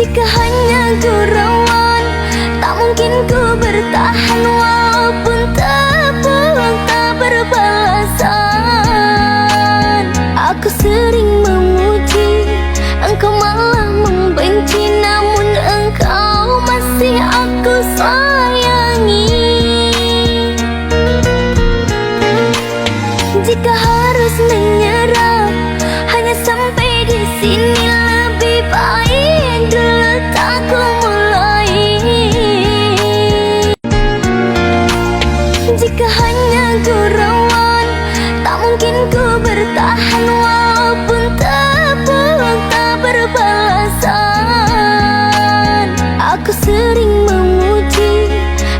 Jika hanya gurauan, tak mungkin ku bertahan walaupun tepuk tak berbalasan. Aku sering memuji, engkau malah membenci, namun engkau masih aku sayangi. Jika harus menyerah, hanya sampai di sini, lebih baik dulu tak ku mulai. Jika hanya gurauan, tak mungkin ku bertahan walaupun tepuk tak berbalasan. Aku sering memuji,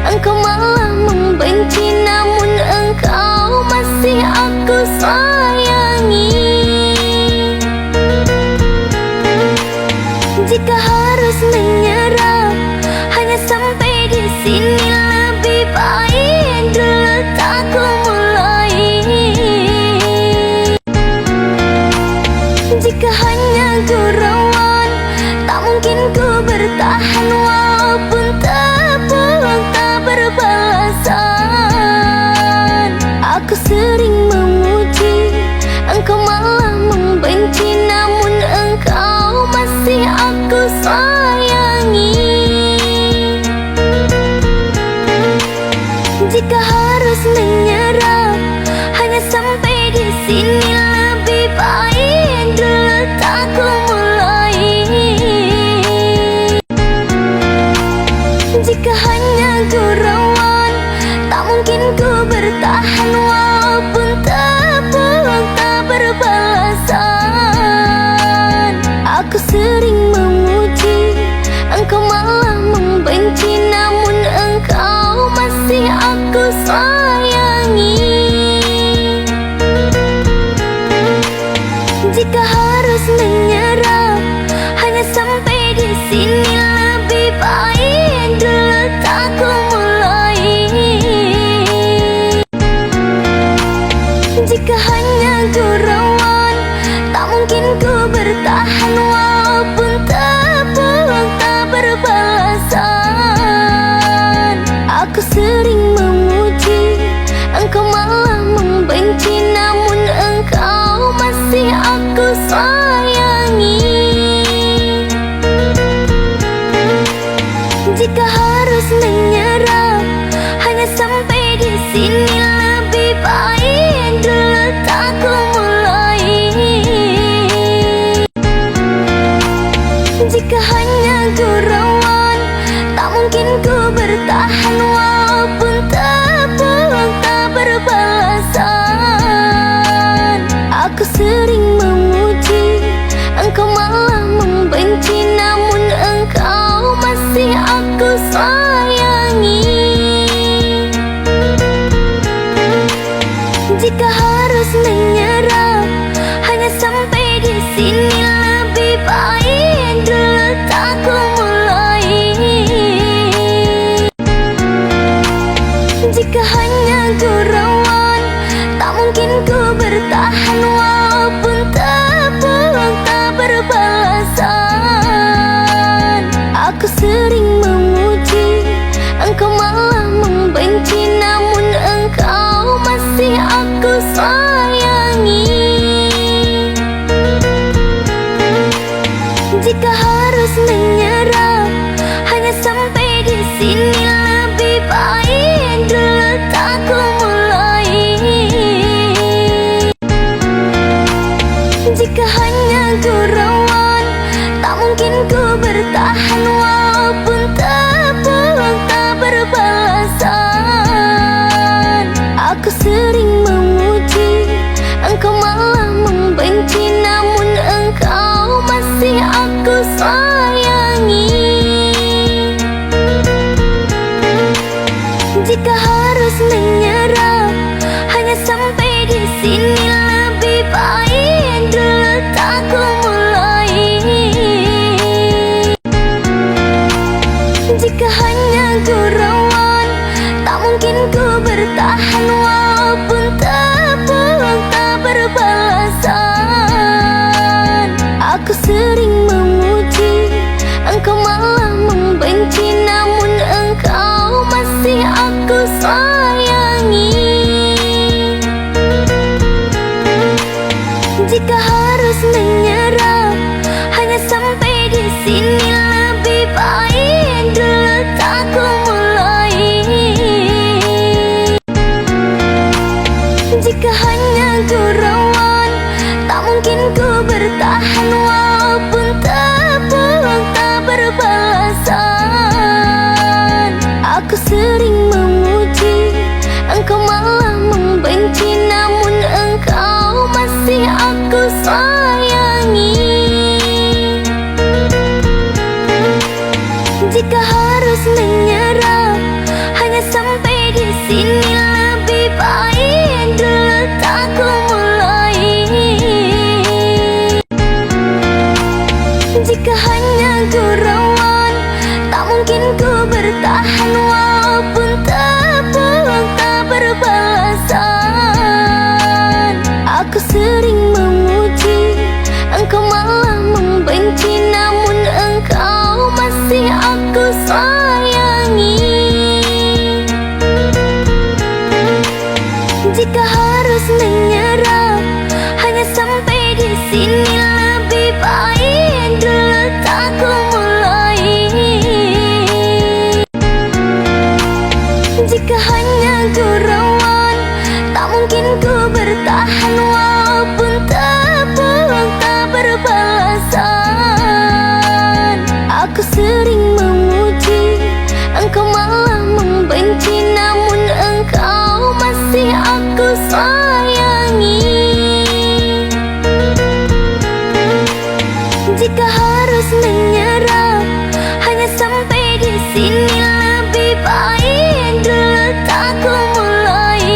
engkau malah membenci, namun engkau masih aku sayangi. Jika harus menyerah, hanya sampai di sini, lebih baik dulu tak ku mulai. Jika hanya gurauan, tak mungkin ku bertahan walaupun tepuk tak berbalasan. Aku sering memuji, engkau malah membenci, namun engkau masih aku sayangi. Jika harus menyerah, hanya sampai di sini, lebih baik dulu tak ku mulai. Jika hanya gurauan, tak mungkin ku bertahan walaupun tepuk tak berbalasan. Aku sering memuji, engkau malah membenci, namun engkau masih aku sayangi. Jika harus menyerah, hanya sampai di sini, lebih baik dulu tak ku mulai. Jika hanya gurauan, tak mungkin ku bertahan walaupun tepuk tak berbalasan. Aku sering memuji, engkau malah membenci, namun engkau masih aku sayangi. Jika harus menyerah, hanya sampai di sini, lebih baik dulu tak ku mulai. Jika hanya gurauan, tak mungkin ku bertahan walaupun tepuk tak berbalasan. Aku sering memuji, engkau malah membenci, namun engkau masih aku sayangi. Jika harus menyerah, hanya sampai di sini, lebih baik dulu tak ku mulai. Jika hanya gurauan, tak mungkin ku bertahan walaupun tepuk tak berbalasan. Aku sering memuji, engkau malah membenci, namun engkau masih aku sayangi. Jika harus menyerah, hanya sampai di sini, lebih baik dulu tak ku mulai. Jika hanya gurauan, tak mungkin ku bertahan walaupun tepuk tak berbalasan. Aku sering memuji, engkau malah membenci, namun engkau masih aku sayangi. sini lebih baik dulu tak ku mulai. Jika hanya gurauan, tak mungkin ku bertahan walaupun tepuk tak berbalasan. Aku sering memuji, engkau malah membenci, namun engkau masih aku sayangi. Jika harus menyerah, hanya sampai di sini lebih baik dulu tak ku mulai. Jika hanya gurauan, tak mungkin ku bertahan walaupun tepuk tak berbalasan. Aku sering memuji, engkau malah membenci, namun engkau masih aku sayangi. Jika harus menyerah, hanya sampai di sini lebih baik dulu tak ku mulai.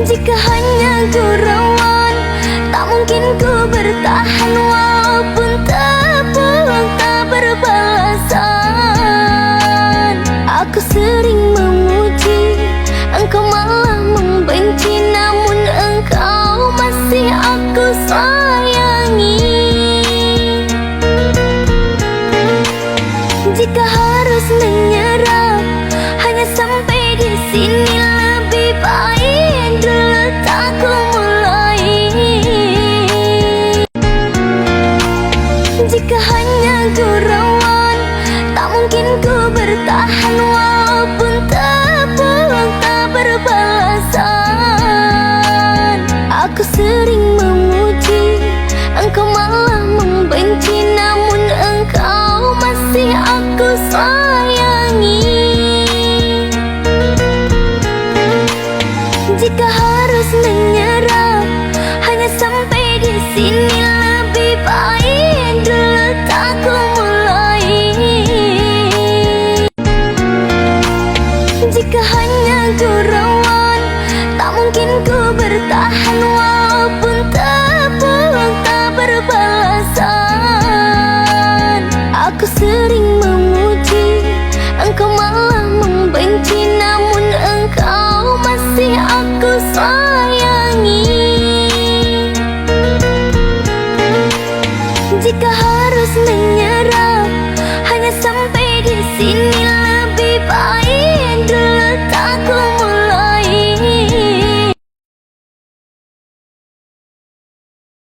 Jika hanya gurauan, tak mungkin ku bertahan walaupun tepuk tak berbalasan. Aku sering memuji, engkau malah membenci, namun engkau masih aku sayangi. Jika harus menyerah, hanya sampai di sini lebih baik dulu tak ku mulai. Jika hanya gurauan, tak mungkin ku bertahan walaupun tepuk tak berbalasan. Aku sering memuji, engkau malah membenci, namun engkau masih aku sayangi. Jika harus menyerah, hanya sampai di sini